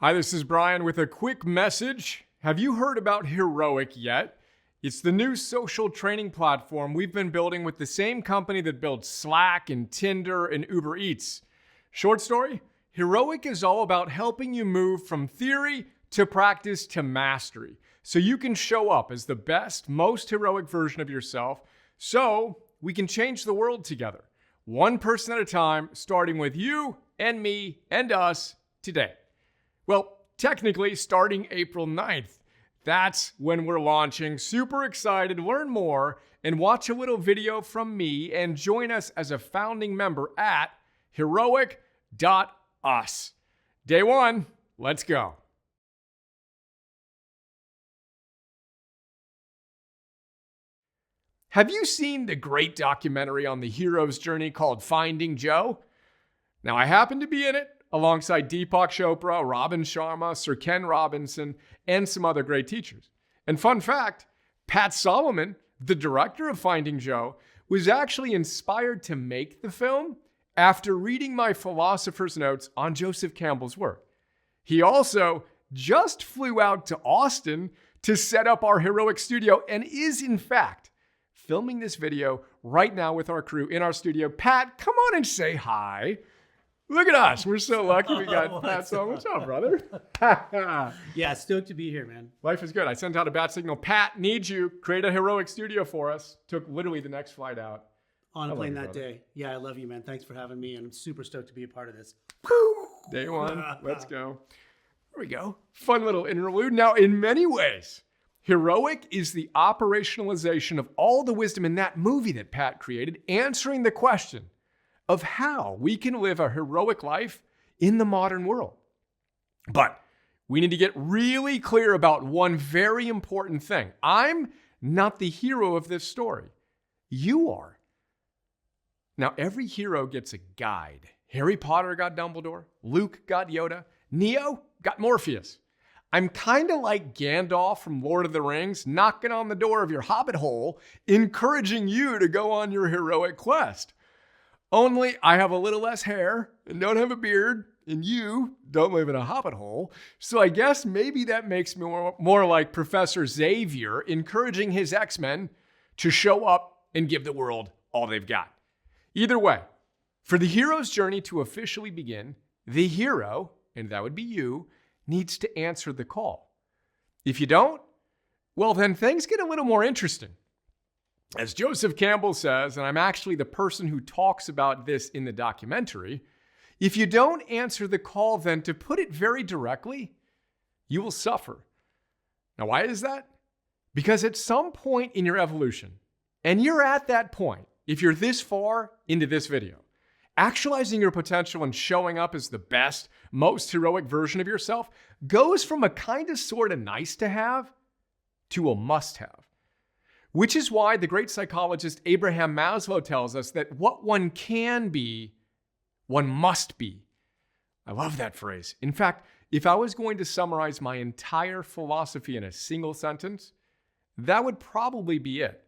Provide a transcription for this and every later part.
Hi, this is Brian with a quick message. Have you heard about Heroic yet? It's the new social training platform we've been building with the same company that builds Slack and Tinder and Uber Eats. Short story, Heroic is all about helping you move from theory to practice to mastery so you can show up as the best, most heroic version of yourself so we can change the world together, one person at a time, starting with you and me and us today. Well, technically starting April 9th. That's when we're launching. Super excited. Learn more and watch a little video from me and join us as a founding member at heroic.us. Day one, let's go. Have you seen the great documentary on the hero's journey called Finding Joe? Now, I happen to be in it alongside Deepak Chopra, Robin Sharma, Sir Ken Robinson, and some other great teachers. And fun fact, Pat Solomon, the director of Finding Joe, was actually inspired to make the film after reading my philosopher's notes on Joseph Campbell's work. He also just flew out to Austin to set up our heroic studio and is, in fact, filming this video right now with our crew in our studio. Pat, come on and say hi. Look at us. We're so lucky we got Pat on. What's up, brother? Yeah, stoked to be here, man. Life is good. I sent out a bat signal. Pat, need you. Create a heroic studio for us. Took literally the next flight out. On a plane that day. Yeah, I love you, man. Thanks for having me, and I'm super stoked to be a part of this. Day one. Let's go. There we go. Fun little interlude. Now, in many ways, heroic is the operationalization of all the wisdom in that movie that Pat created, answering the question of how we can live a heroic life in the modern world. But we need to get really clear about one very important thing. I'm not the hero of this story. You are. Now, every hero gets a guide. Harry Potter got Dumbledore. Luke got Yoda. Neo got Morpheus. I'm kind of like Gandalf from Lord of the Rings, knocking on the door of your hobbit hole, encouraging you to go on your heroic quest. Only I have a little less hair and don't have a beard, and you don't live in a hobbit hole. So I guess maybe that makes me more like Professor Xavier, encouraging his X-Men to show up and give the world all they've got. Either way, for the hero's journey to officially begin, the hero, and that would be you, needs to answer the call. If you don't, well, then things get a little more interesting. As Joseph Campbell says, and I'm actually the person who talks about this in the documentary, if you don't answer the call, then to put it very directly, you will suffer. Now, why is that? Because at some point in your evolution, and you're at that point, if you're this far into this video, actualizing your potential and showing up as the best, most heroic version of yourself goes from a kind of sort of nice to have to a must have. Which is why the great psychologist Abraham Maslow tells us that what one can be, one must be. I love that phrase. In fact, if I was going to summarize my entire philosophy in a single sentence, that would probably be it.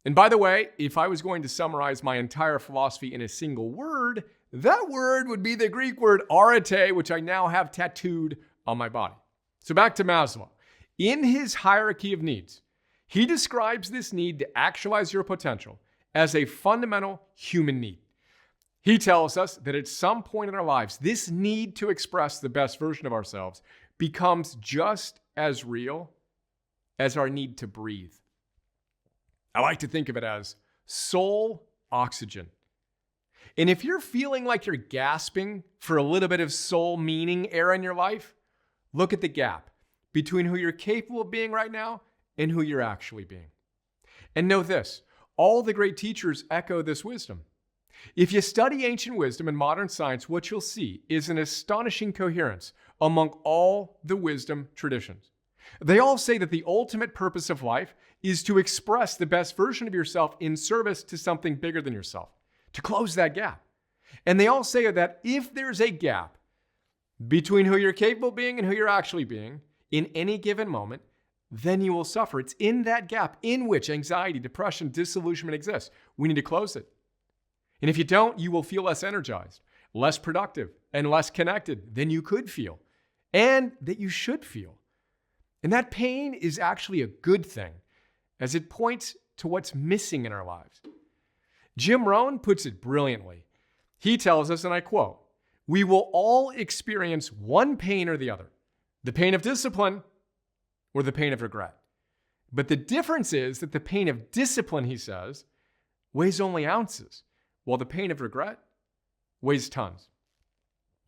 And by the way, if I was going to summarize my entire philosophy in a single word, that word would be the Greek word arete, which I now have tattooed on my body. So back to Maslow. In his hierarchy of needs, he describes this need to actualize your potential as a fundamental human need. He tells us that at some point in our lives, this need to express the best version of ourselves becomes just as real as our need to breathe. I like to think of it as soul oxygen. And if you're feeling like you're gasping for a little bit of soul meaning air in your life, look at the gap between who you're capable of being right now and who you're actually being. And know this, all the great teachers echo this wisdom. If you study ancient wisdom and modern science, what you'll see is an astonishing coherence among all the wisdom traditions. They all say that the ultimate purpose of life is to express the best version of yourself in service to something bigger than yourself, to close that gap. And they all say that if there's a gap between who you're capable of being and who you're actually being in any given moment, then you will suffer. It's in that gap in which anxiety, depression, disillusionment exists. We need to close it. And if you don't, you will feel less energized, less productive, and less connected than you could feel. and that you should feel. And that pain is actually a good thing, as it points to what's missing in our lives. Jim Rohn puts it brilliantly. He tells us, and I quote, "We will all experience one pain or the other, the pain of discipline or the pain of regret. But the difference is that the pain of discipline," he says, "weighs only ounces, while the pain of regret weighs tons."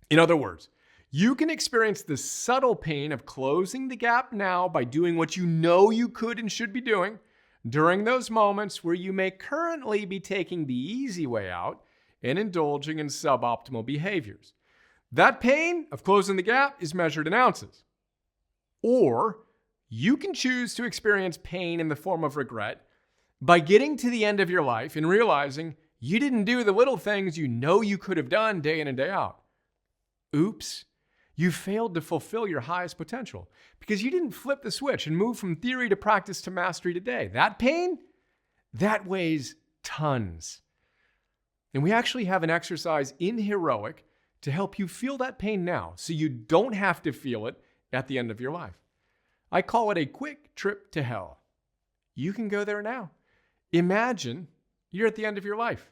In other words, you can experience the subtle pain of closing the gap now by doing what you know you could and should be doing during those moments where you may currently be taking the easy way out and indulging in suboptimal behaviors. That pain of closing the gap is measured in ounces. Or you can choose to experience pain in the form of regret by getting to the end of your life and realizing you didn't do the little things you know you could have done day in and day out. Oops. You failed to fulfill your highest potential because you didn't flip the switch and move from theory to practice to mastery today. That pain, that weighs tons. And we actually have an exercise in Heroic to help you feel that pain now so you don't have to feel it at the end of your life. I call it a quick trip to hell. You can go there now. Imagine you're at the end of your life.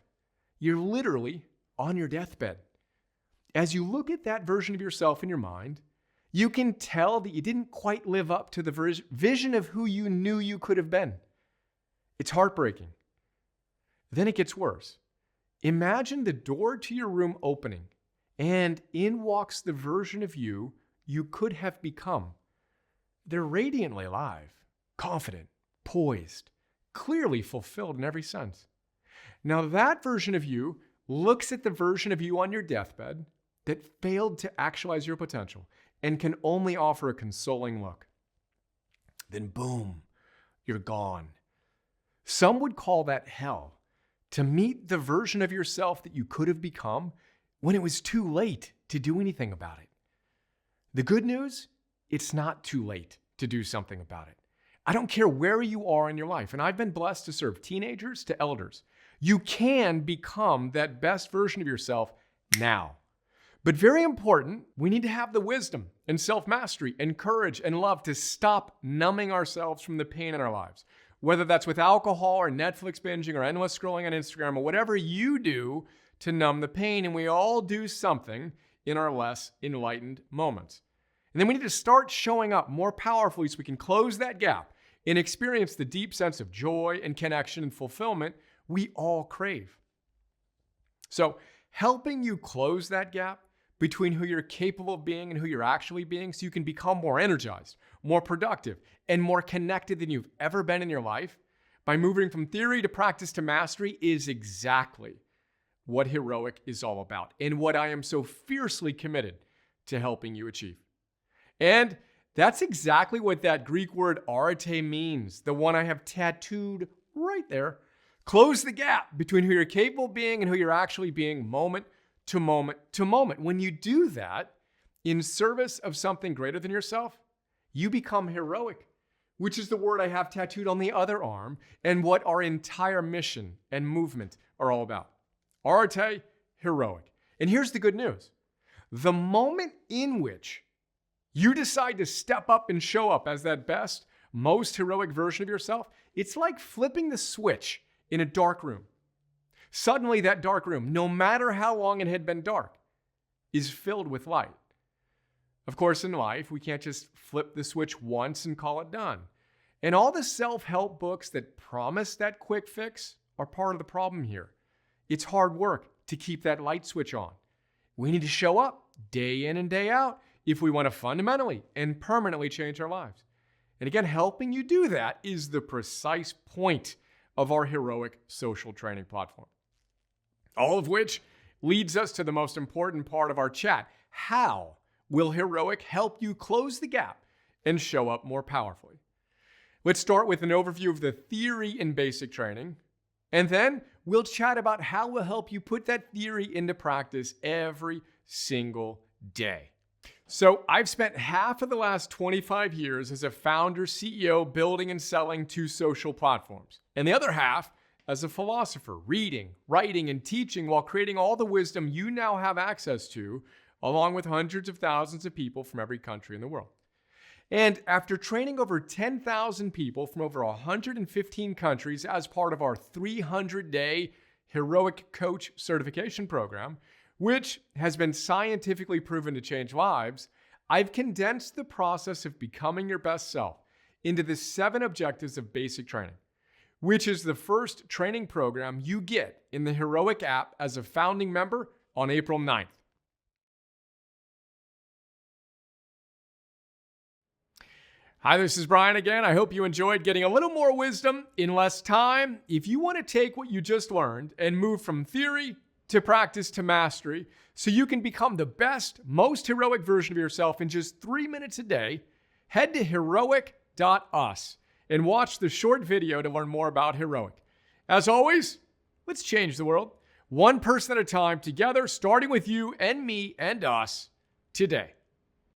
You're literally on your deathbed. As you look at that version of yourself in your mind, you can tell that you didn't quite live up to the vision of who you knew you could have been. It's heartbreaking. Then it gets worse. Imagine the door to your room opening, and in walks the version of you you could have become. They're radiantly alive, confident, poised, clearly fulfilled in every sense. Now that version of you looks at the version of you on your deathbed that failed to actualize your potential and can only offer a consoling look. Then boom, you're gone. Some would call that hell, to meet the version of yourself that you could have become when it was too late to do anything about it. The good news, it's not too late to do something about it. I don't care where you are in your life, and I've been blessed to serve teenagers to elders. You can become that best version of yourself now. But very important, we need to have the wisdom and self-mastery and courage and love to stop numbing ourselves from the pain in our lives. Whether that's with alcohol or Netflix binging or endless scrolling on Instagram or whatever you do to numb the pain, and we all do something in our less enlightened moments. And then we need to start showing up more powerfully so we can close that gap and experience the deep sense of joy and connection and fulfillment we all crave. So, helping you close that gap between who you're capable of being and who you're actually being so you can become more energized, more productive, and more connected than you've ever been in your life by moving from theory to practice to mastery is exactly what Heroic is all about and what I am so fiercely committed to helping you achieve. And that's exactly what that Greek word arete means, the one I have tattooed right there. Close the gap between who you're capable of being and who you're actually being moment to moment to moment. When you do that in service of something greater than yourself, you become heroic, which is the word I have tattooed on the other arm and what our entire mission and movement are all about. Arete, heroic. And here's the good news. The moment in which you decide to step up and show up as that best, most heroic version of yourself, it's like flipping the switch in a dark room. Suddenly that dark room, no matter how long it had been dark, is filled with light. Of course, in life, we can't just flip the switch once and call it done. And all the self-help books that promise that quick fix are part of the problem here. It's hard work to keep that light switch on. We need to show up day in and day out if we want to fundamentally and permanently change our lives. And again, helping you do that is the precise point of our heroic social training platform. All of which leads us to the most important part of our chat. How will Heroic help you close the gap and show up more powerfully? Let's start with an overview of the theory in basic training, and then we'll chat about how we'll help you put that theory into practice every single day. So I've spent half of the last 25 years as a founder, CEO, building and selling 2 social platforms, and the other half as a philosopher, reading, writing, and teaching while creating all the wisdom you now have access to along with hundreds of thousands of people from every country in the world. And after training over 10,000 people from over 115 countries as part of our 300-day Heroic Coach Certification Program, which has been scientifically proven to change lives, I've condensed the process of becoming your best self into the 7 objectives of basic training, which is the first training program you get in the Heroic app as a founding member on April 9th. Hi, this is Brian again. I hope you enjoyed getting a little more wisdom in less time. If you want to take what you just learned and move from theory to practice to mastery so you can become the best, most heroic version of yourself in just 3 minutes a day, head to heroic.us and watch the short video to learn more about Heroic. As always, let's change the world, one person at a time, together, starting with you and me and us today.